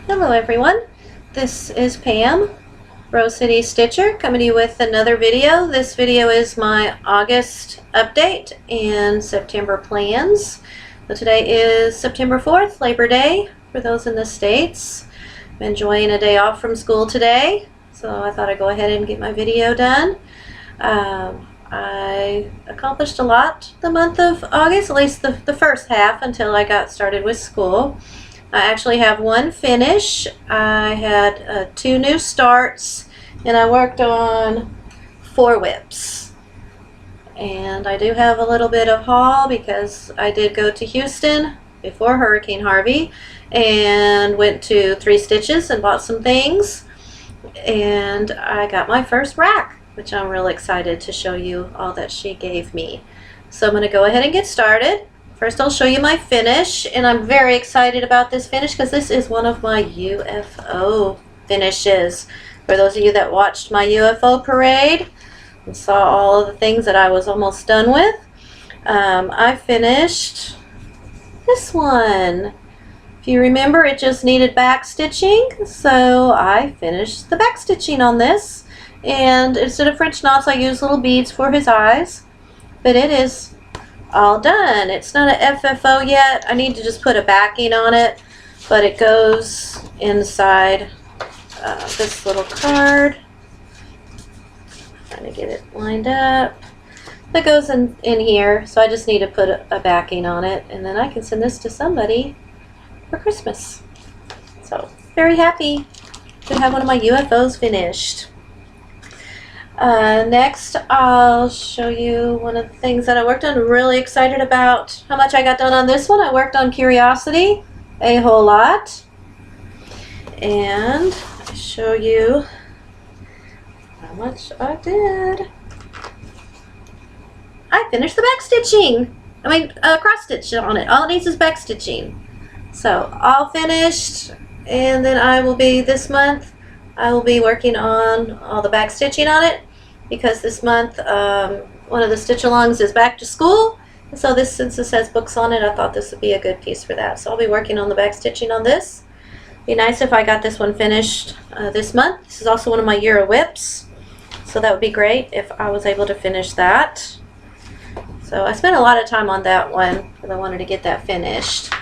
Hello everyone, this is Pam, Rose City Stitcher, coming to you with another video. This video is my August update and September plans. So today is September 4th, Labor Day, for those in the States. I'm enjoying a day off from school today, so I thought I'd go ahead and get my video done. I accomplished a lot the month of August, at least the first half until I got started with school. I actually have one finish. I had 2 new starts, and I worked on 4 whips. And I do have a little bit of haul because I did go to Houston before Hurricane Harvey and went to 3 Stitches and bought some things. And I got my first rack, which I'm real excited to show you all that she gave me. So I'm going to go ahead and get started. First I'll show you my finish, and I'm very excited about this finish because this is one of my UFO finishes. For those of you that watched my UFO parade and saw all of the things that I was almost done with, I finished this one. If you remember, it just needed back stitching, so I finished the back stitching on this. And instead of French knots, I used little beads for his eyes, but it is all done. It's not an FFO yet. I need to just put a backing on it, but it goes inside this little card. Trying to get it lined up. That goes in here, so I just need to put a backing on it, and then I can send this to somebody for Christmas. So very happy to have one of my UFOs finished. Next, I'll show you one of the things that I worked on. Really excited about how much I got done on this one. I worked on Curiosity a whole lot. And I'll show you how much I did. I finished the back stitching. Cross stitch on it. All it needs is back stitching. So, all finished. And then I will be, this month, I will be working on all the back stitching on it, because this month one of the stitch alongs is back to school, and so this, since this has books on it, I thought this would be a good piece for that. So I'll be working on the back stitching on this. Be nice if I got this one finished this month. This is also one of my Euro whips, so that would be great if I was able to finish that. So I spent a lot of time on that one because I wanted to get that finished.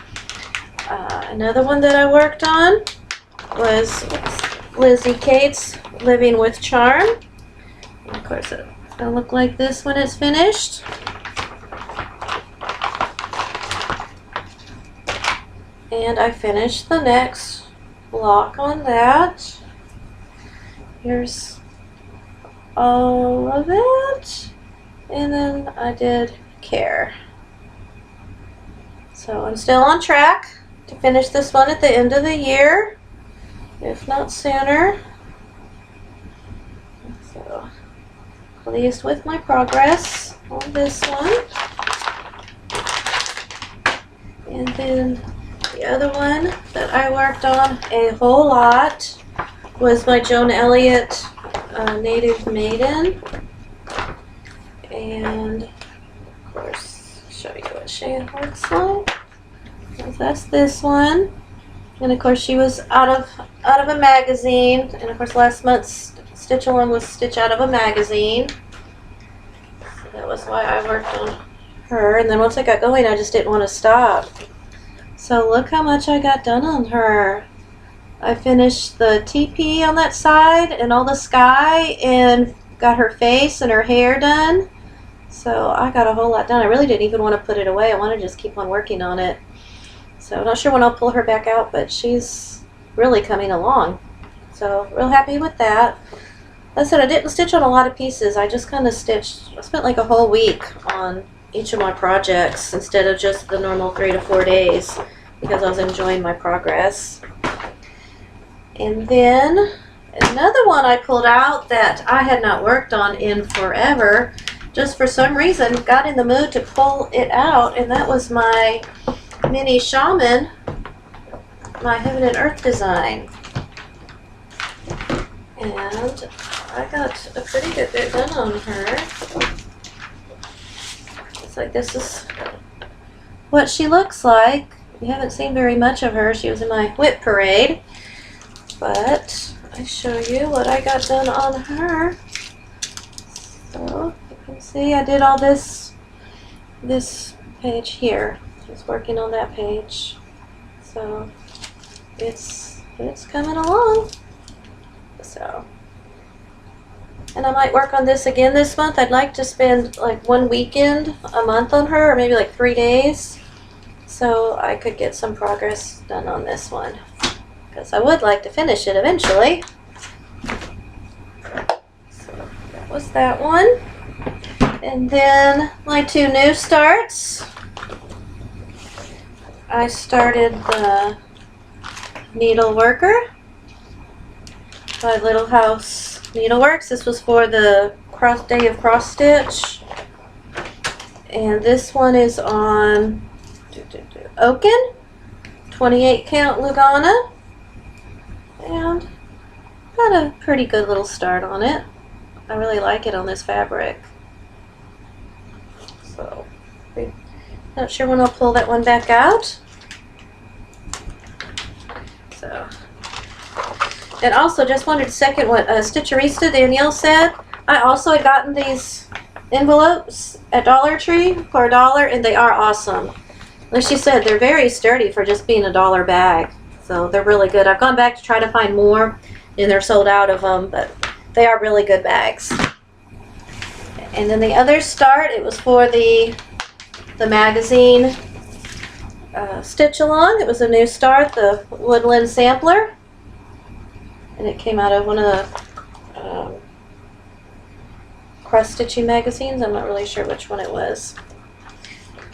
Another one that I worked on was Lizzie Kate's Living with Charm. And of course, it's going to look like this when it's finished. And I finished the next block on that. Here's all of it. And then I did Care. So I'm still on track to finish this one at the end of the year, if not sooner. So, pleased with my progress on this one. And then the other one that I worked on a whole lot was my Joan Elliott Native Maiden. And of course, show you what she looks like. So that's this one. And of course, she was out of a magazine. And of course, last month's stitch along was stitch out of a magazine. So that was why I worked on her. And then once I got going, I just didn't want to stop. So look how much I got done on her. I finished the teepee on that side and all the sky, and got her face and her hair done. So I got a whole lot done. I really didn't even want to put it away. I want to just keep on working on it. So I'm not sure when I'll pull her back out, but she's really coming along. So real happy with that. Like I said, I didn't stitch on a lot of pieces. I just kind of stitched. I spent like a whole week on each of my projects instead of just the normal 3 to 4 days, because I was enjoying my progress. And then another one I pulled out that I had not worked on in forever, just for some reason got in the mood to pull it out, and that was my Mini Shaman, my Heaven and Earth design. And I got a pretty good bit done on her. It's like, this is what she looks like. You haven't seen very much of her. She was in my whip parade. But I show you what I got done on her. So you can see I did all this page here. I was working on that page. So it's coming along. So, and I might work on this again this month. I'd like to spend like one weekend a month on her, or maybe like 3 days, so I could get some progress done on this one, because I would like to finish it eventually. So that was that one. And then my 2 new starts. I started the Needle Worker by Little House Needleworks. This was for the day of cross stitch, and this one is on Oaken 28 count Lugana, and got a pretty good little start on it. I really like it on this fabric. So not sure when I'll pull that one back out. So, and also just wanted to second what Stitcherista Danielle said. I also had gotten these envelopes at Dollar Tree for $1, and they are awesome. Like she said, they're very sturdy for just being a $1 bag. So they're really good. I've gone back to try to find more, and they're sold out of them, but they are really good bags. And then the other start, it was for the magazine stitch along. It was a new start, the Woodland Sampler, and it came out of one of the cross stitching magazines. I'm not really sure which one it was.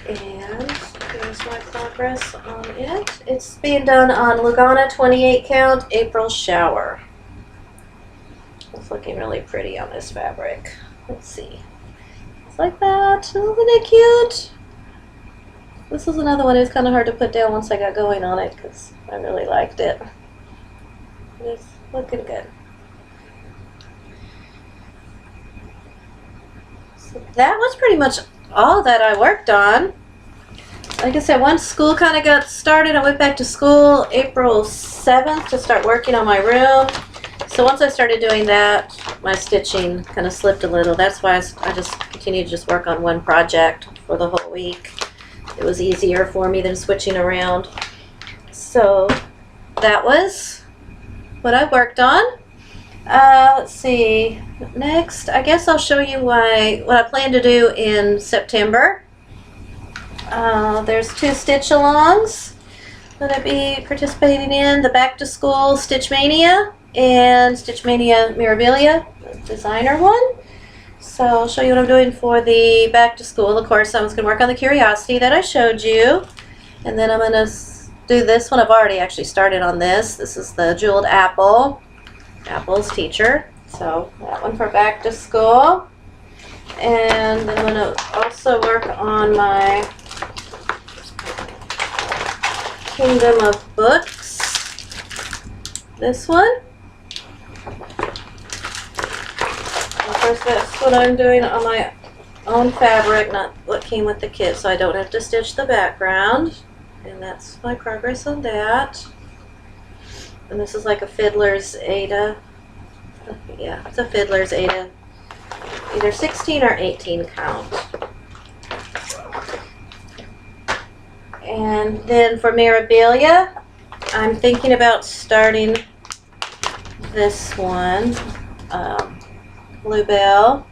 And here's my progress on it. It's being done on Lugana 28 count April Shower. It's looking really pretty on this fabric. Let's see. It's like that. Isn't it cute? This is another one. It was kind of hard to put down once I got going on it because I really liked it. It's looking good. So that was pretty much all that I worked on. Like I said, once school kind of got started, I went back to school April 7th to start working on my room. So once I started doing that, my stitching kind of slipped a little. That's why I just continued to just work on one project for the whole week. It was easier for me than switching around. So that was what I worked on. Let's see. Next, I guess I'll show you what I plan to do in September. There's 2 stitch-alongs that I'll be participating in. The Back to School Stitch Mania and Stitch Mania Mirabilia, the designer one. So I'll show you what I'm doing for the back to school. Of course, I was going to work on the Curiosity that I showed you. And then I'm going to do this one. I've already actually started on this. This is the Jeweled Apple, Apple's Teacher. So that one for back to school. And then I'm going to also work on my Kingdom of Books. This one. Of course, that's what I'm doing on my own fabric, not what came with the kit, so I don't have to stitch the background. And that's my progress on that. And this is like a Fiddler's Ada. Yeah, it's a Fiddler's Ada. Either 16 or 18 count. And then for Mirabilia, I'm thinking about starting this one. Bluebell,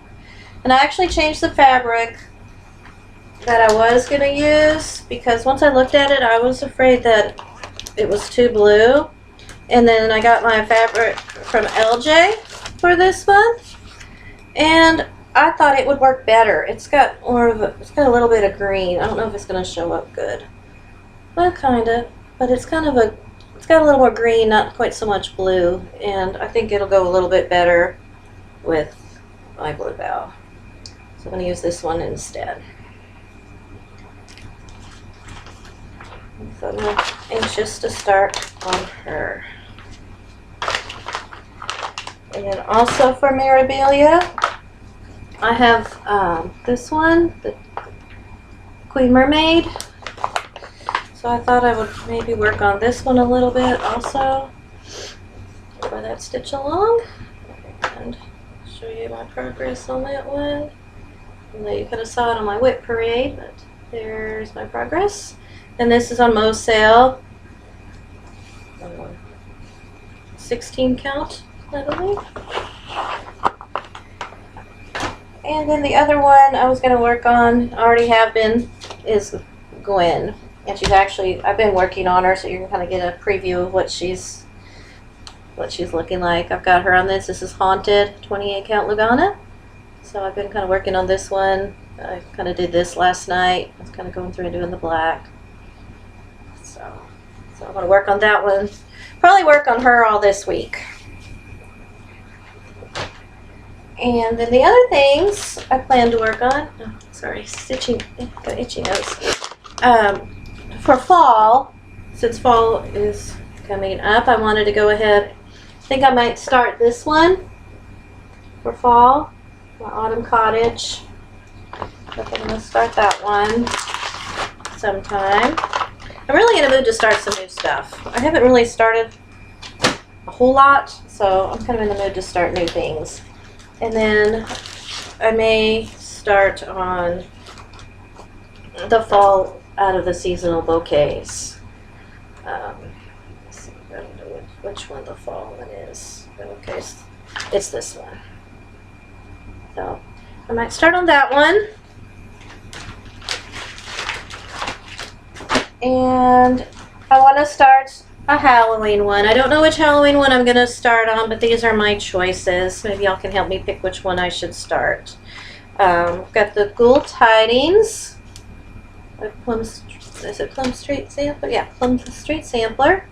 and I actually changed the fabric that I was going to use because once I looked at it I was afraid that it was too blue, and then I got my fabric from LJ for this month and I thought it would work better. It's got a little bit of green. I don't know if it's going to show up good, but kinda, but it's got a little more green, not quite so much blue, and I think it'll go a little bit better with my Bluebell. So I'm going to use this one instead. So I'm anxious to start on her. And then also for Mirabilia, I have this one, the Queen Mermaid. So I thought I would maybe work on this one a little bit also. For that stitch along. And show you my progress on that one. And you could have saw it on my whip parade, but there's my progress. And this is on Mo's sale. 16 count, I believe. And then the other one I was going to work on, I already have been, is Gwen. And she's actually, I've been working on her, so you can kind of get a preview of what she's looking like. I've got her on this. This is Haunted 28 count Lugana. So I've been kind of working on this one. I kind of did this last night. I was kind of going through and doing the black. So I'm going to work on that one. Probably work on her all this week. And then the other things I plan to work on, oh, sorry, stitching, got itchy nose. For fall, since fall is coming up, I wanted to go ahead, I think I might start this one for fall, my Autumn Cottage. I think I'm going to start that one sometime. I'm really in a mood to start some new stuff. I haven't really started a whole lot, so I'm kind of in the mood to start new things. And then I may start on the fall out of the seasonal bouquets. Let's see, I don't know which one the fall one is. Okay, it's this one. So I might start on that one. And I want to start a Halloween one. I don't know which Halloween one I'm going to start on, but these are my choices. Maybe y'all can help me pick which one I should start. I've got the Ghoul Tidings. Is it Plum Street Sampler? Yeah, Plum Street Sampler.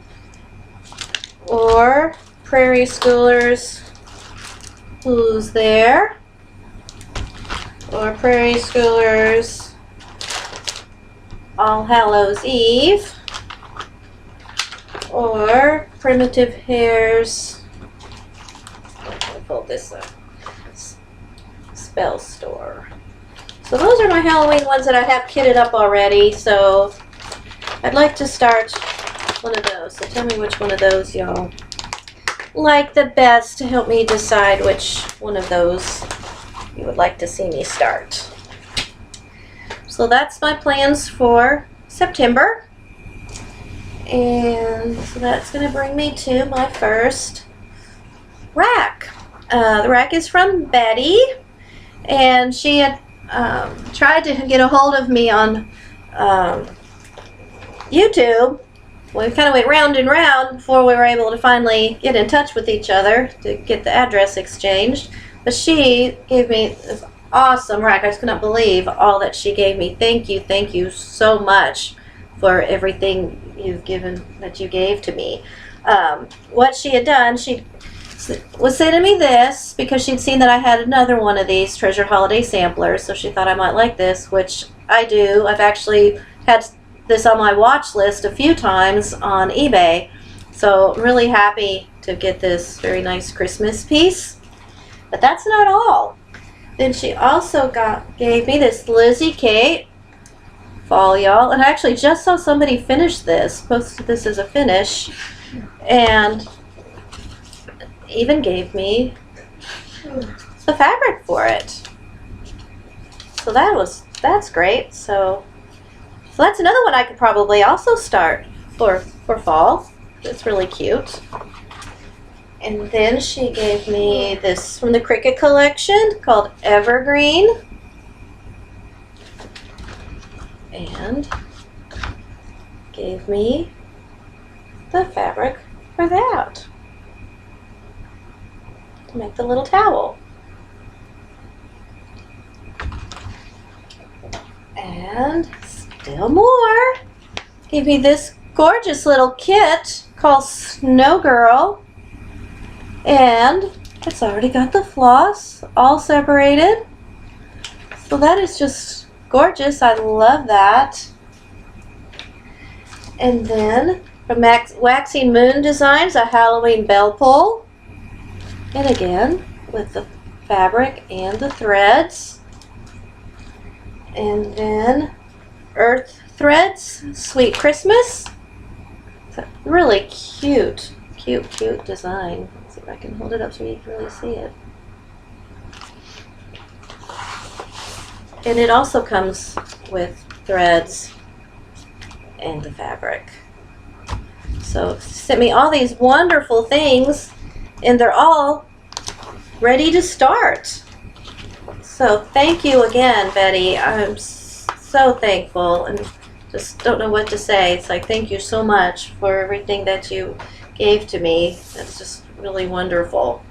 Or Prairie Schoolers, Who's There? Or Prairie Schoolers, All Hallows Eve. Or Primitive Hares, let me pull this up, Spell Store. So those are my Halloween ones that I have kitted up already, so I'd like to start one of those. So tell me which one of those y'all like the best to help me decide which one of those you would like to see me start. So that's my plans for September. And so that's going to bring me to my first rack. The rack is from Betty, and she had tried to get a hold of me on YouTube. We kind of went round and round before we were able to finally get in touch with each other to get the address exchanged. But she gave me this awesome rack. I just could not believe all that she gave me. Thank you so much for everything that you gave to me. What she had done, she was sending me this because she'd seen that I had another one of these Treasure Holiday samplers, so she thought I might like this, which I do. I've actually had this on my watch list a few times on eBay, so I'm really happy to get this very nice Christmas piece. But that's not all. Then she also gave me this Lizzie Kate fall, y'all, and I actually just saw somebody finish this, posted this as a finish, and even gave me the fabric for it. So that's great. So that's another one I could probably also start for fall. It's really cute. And then she gave me this from the Cricket collection called Evergreen. And gave me the fabric for that to make the little towel. And still more. Gave me this gorgeous little kit called Snow Girl, and it's already got the floss all separated. So that is just gorgeous. I love that. And then from Waxing Moon Designs, a Halloween bell pull. And again, with the fabric and the threads. And then Earth Threads Sweet Christmas. It's a really cute design. Let's see if I can hold it up so you can really see it. And it also comes with threads and the fabric. So sent me all these wonderful things, and they're all ready to start. So thank you again, Betty. I'm so thankful and just don't know what to say. It's like, thank you so much for everything that you gave to me. That's just really wonderful.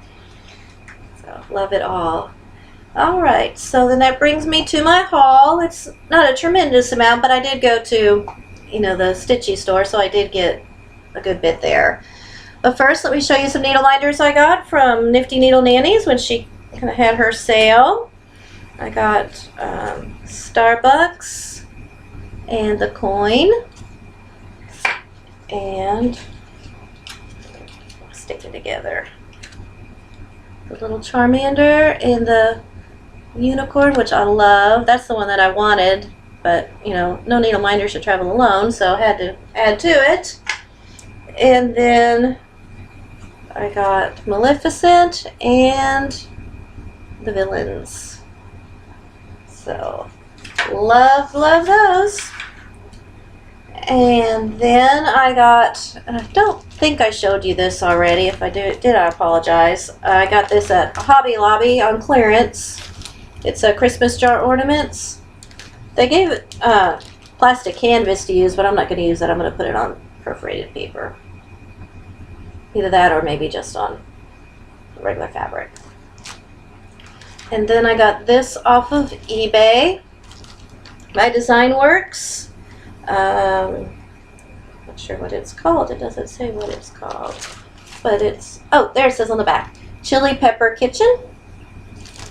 So love it all. All right, so then that brings me to my haul. It's not a tremendous amount, but I did go to, the Stitchy store, so I did get a good bit there. But first, let me show you some needle minders I got from Nifty Needle Nannies when she kind of had her sale. I got Starbucks and the coin, and stick it together. The little Charmander and the unicorn, which I love. That's the one that I wanted, but no needle minder should travel alone, so I had to add to it. And then I got Maleficent and the villains. So love those. And then I got, and I don't think I showed you this already. If I did, I apologize. I got this at Hobby Lobby on clearance. It's a Christmas jar ornaments. They gave it plastic canvas to use, but I'm not going to use that. I'm going to put it on perforated paper. Either that or maybe just on regular fabric. And then I got this off of eBay by Design Works. Not sure what it's called. It doesn't say what it's called. But it's, oh, there it says on the back. Chili Pepper Kitchen.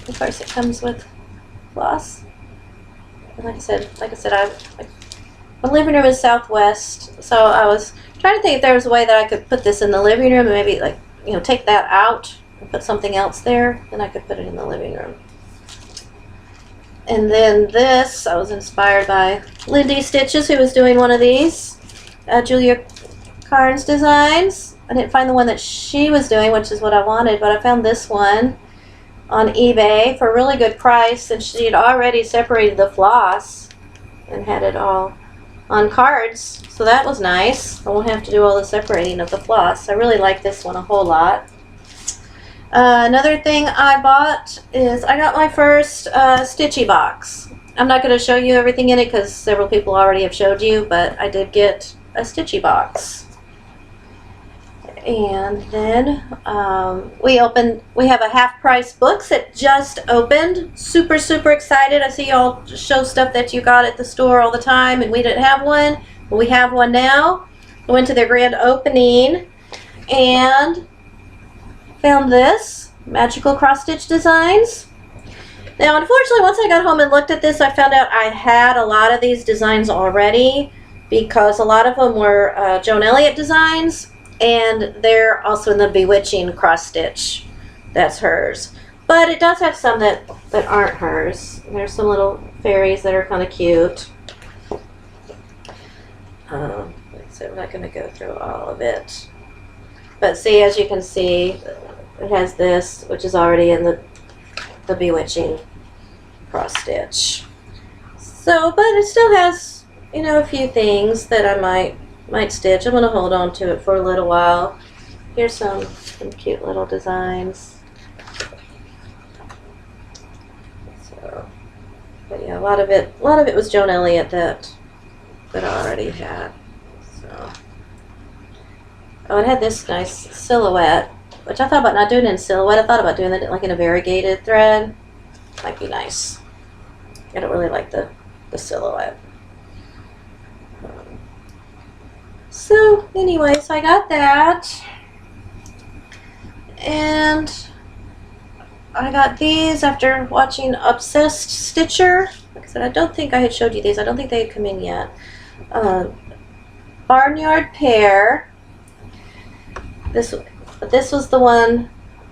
Of course, it comes with floss. And like I said, my living room is southwest, so I was trying to think if there was a way that I could put this in the living room and maybe take that out and put something else there, then I could put it in the living room. And then this, I was inspired by Lindy Stitches, who was doing one of these, Julia Carnes designs. I didn't find the one that she was doing, which is what I wanted, but I found this one on eBay for a really good price, and she had already separated the floss and had it all on cards, so that was nice. I won't have to do all the separating of the floss. I really like this one a whole lot. Another thing I bought is I got my first Stitchy box. I'm not going to show you everything in it because several people already have showed you, but I did get a Stitchy box. And then we have a half-price books that just opened. Super excited. I see y'all show stuff that you got at the store all the time, and we didn't have one. But we have one now. I went to their grand opening and found this, Magical Cross-Stitch Designs. Now, unfortunately, once I got home and looked at this, I found out I had a lot of these designs already because a lot of them were Joan Elliott designs. And they're also in the Bewitching cross stitch. That's hers. But it does have some that aren't hers. There's some little fairies that are kind of cute. So I'm not going to go through all of it. But see, as you can see, it has this, which is already in the Bewitching cross stitch. So, but it still has, a few things that I might stitch. I'm going to hold on to it for a little while. Here's some cute little designs. So, but yeah, a lot of it was Joan Elliott that I already had. So, oh, it had this nice silhouette, which I thought about not doing it in silhouette. I thought about doing it like in a variegated thread. Might be nice. I don't really like the silhouette. So anyways, I got that, and I got these after watching Obsessed Stitcher. Like I said, I don't think I had showed you these. I don't think they had come in yet. Barnyard Pear. This was the one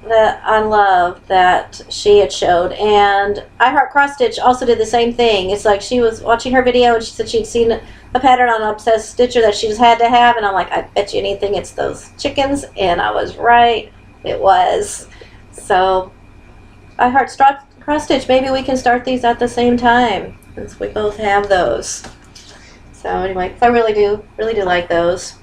that I loved that she had showed, and I Heart Cross Stitch also did the same thing. It's like she was watching her video and she said she'd seen a pattern on Obsessed Stitcher that she just had to have, and I'm like, I bet you anything it's those chickens, and I was right. It was. So I heart cross stitch. Maybe we can start these at the same time since we both have those. So anyway, I really do like those.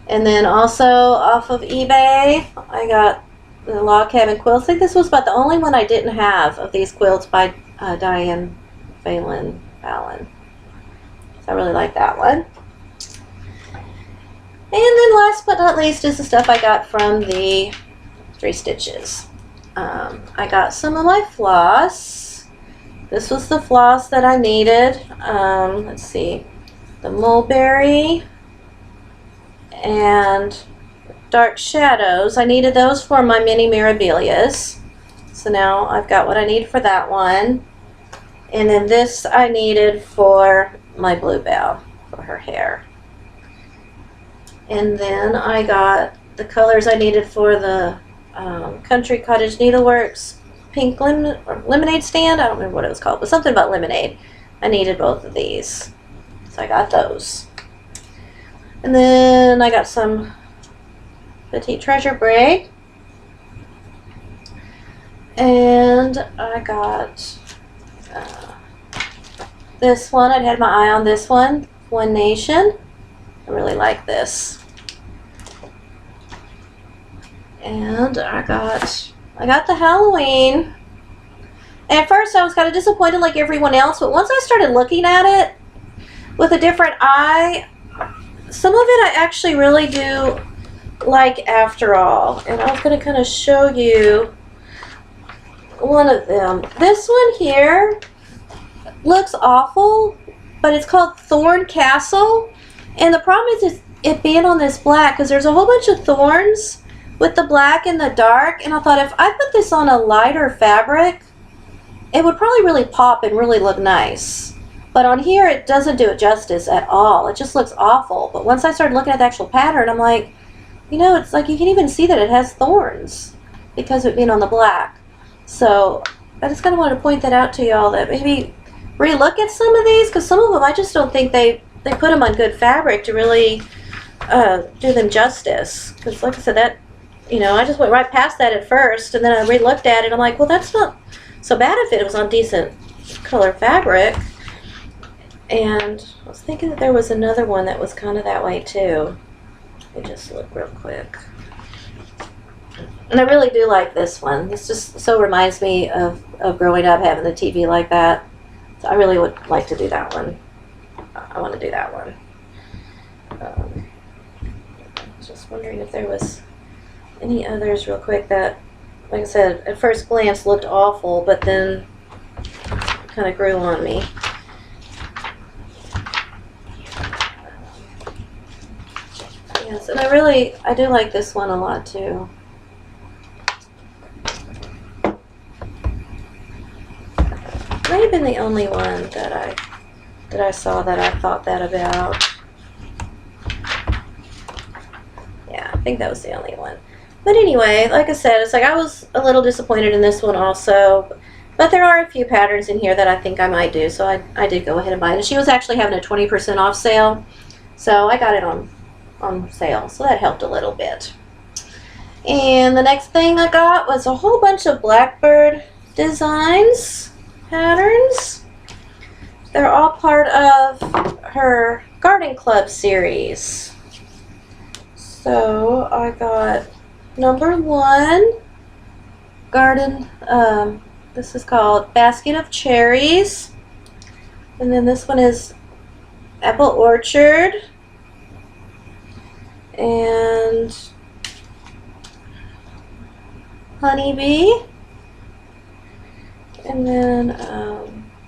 And then also off of eBay, I got the Log Cabin Quilts. I think this was about the only one I didn't have of these quilts by Diane Fallon. So I really like that one. And then last but not least is the stuff I got from the 3 Stitches. I got some of my floss. This was the floss that I needed. Let's see. The mulberry and dark shadows. I needed those for my mini Mirabilias. So now I've got what I need for that one. And then this I needed for my Bluebell for her hair. And then I got the colors I needed for the Country Cottage Needleworks pink lemonade stand. I don't remember what it was called, but something about lemonade. I needed both of these. So I got those. And then I got some Petite Treasure braid. And I got this one. I'd had my eye on this one, One Nation. I really like this. And I got the Halloween. And at first I was kind of disappointed like everyone else, but once I started looking at it with a different eye, some of it I actually really do like after all. And I was going to kind of show you one of them. This one here looks awful, but it's called Thorn Castle. And the problem is it being on this black, because there's a whole bunch of thorns with the black and the dark. And I thought if I put this on a lighter fabric, it would probably really pop and really look nice. But on here, it doesn't do it justice at all. It just looks awful. But once I started looking at the actual pattern, I'm like, you know, it's like you can even see that it has thorns because of it being on the black. So I just kind of wanted to point that out to y'all, that maybe relook at some of these, because some of them I just don't think they put them on good fabric to really do them justice. Because like I said, that, you know, I just went right past that at first, and then I re-looked at it. I'm like, well, that's not so bad if it was on decent color fabric. And I was thinking that there was another one that was kind of that way too. Let me just look real quick. And I really do like this one. This just so reminds me of growing up having the TV like that. So I really would like to do that one. I want to do that one. Just wondering if there was any others real quick that, like I said, at first glance looked awful, but then kind of grew on me. Yes, and I do like this one a lot too. May have been the only one that I saw that I thought that about. Yeah, I think that was the only one. But anyway, like I said, it's like I was a little disappointed in this one also. But there are a few patterns in here that I think I might do, so I did go ahead and buy it. And she was actually having a 20% off sale, so I got it on sale, so that helped a little bit. And the next thing I got was a whole bunch of Blackbird Designs patterns. They're all part of her Garden Club series. So I got number 1 garden, this is called Basket of Cherries, and then this one is Apple Orchard, and Honeybee, and then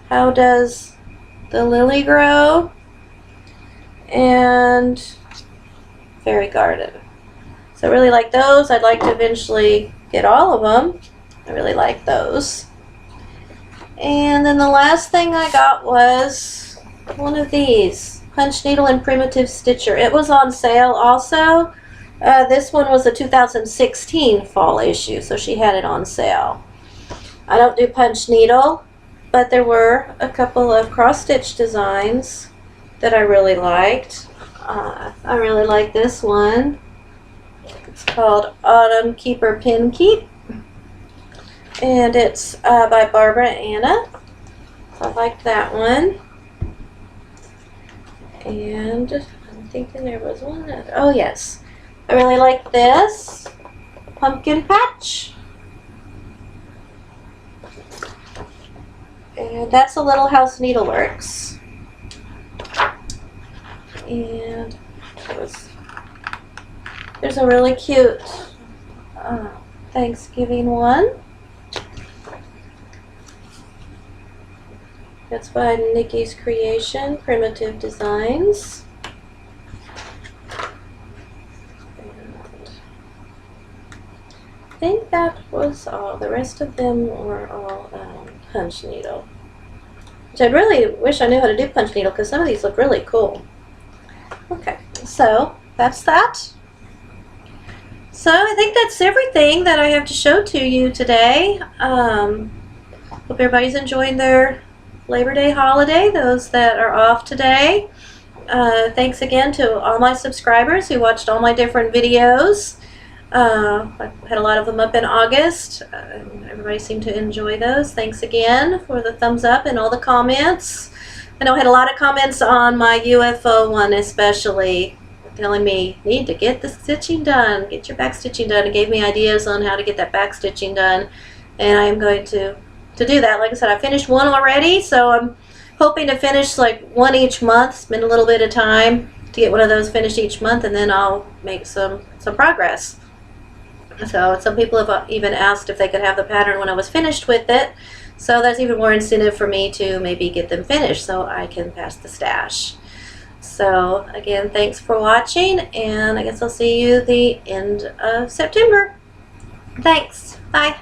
How Does the Lily Grow, and Fairy Garden. So I really like those. I'd like to eventually get all of them. I really like those. And then the last thing I got was one of these, Punch Needle and Primitive Stitcher. It was on sale also. This one was a 2016 fall issue, so she had it on sale. I don't do punch needle, but there were a couple of cross-stitch designs that I really liked. I really like this one. It's called Autumn Keeper Pin Keep, and it's by Barbara Anna. So I liked that one. And I'm thinking there was one other. Oh yes, I really like this pumpkin patch. And that's a Little House Needleworks. And there's a really cute Thanksgiving one. That's by Nikki's Creation, Primitive Designs. And I think that was all. The rest of them were all punch needle. Which I really wish I knew how to do punch needle because some of these look really cool. Okay, so that's that. So I think that's everything that I have to show to you today. Hope everybody's enjoying their Labor Day holiday, those that are off today. Thanks again to all my subscribers who watched all my different videos. I had a lot of them up in August. Everybody seemed to enjoy those. Thanks again for the thumbs up and all the comments. I know I had a lot of comments on my UFO one, especially telling me need to get the stitching done, get your back stitching done. It gave me ideas on how to get that back stitching done, and I am going to do that. Like I said, I finished one already, so I'm hoping to finish like one each month. Spend a little bit of time to get one of those finished each month, and then I'll make some progress. So some people have even asked if they could have the pattern when I was finished with it. So that's even more incentive for me to maybe get them finished so I can pass the stash. So again, thanks for watching, and I guess I'll see you the end of September. Thanks. Bye.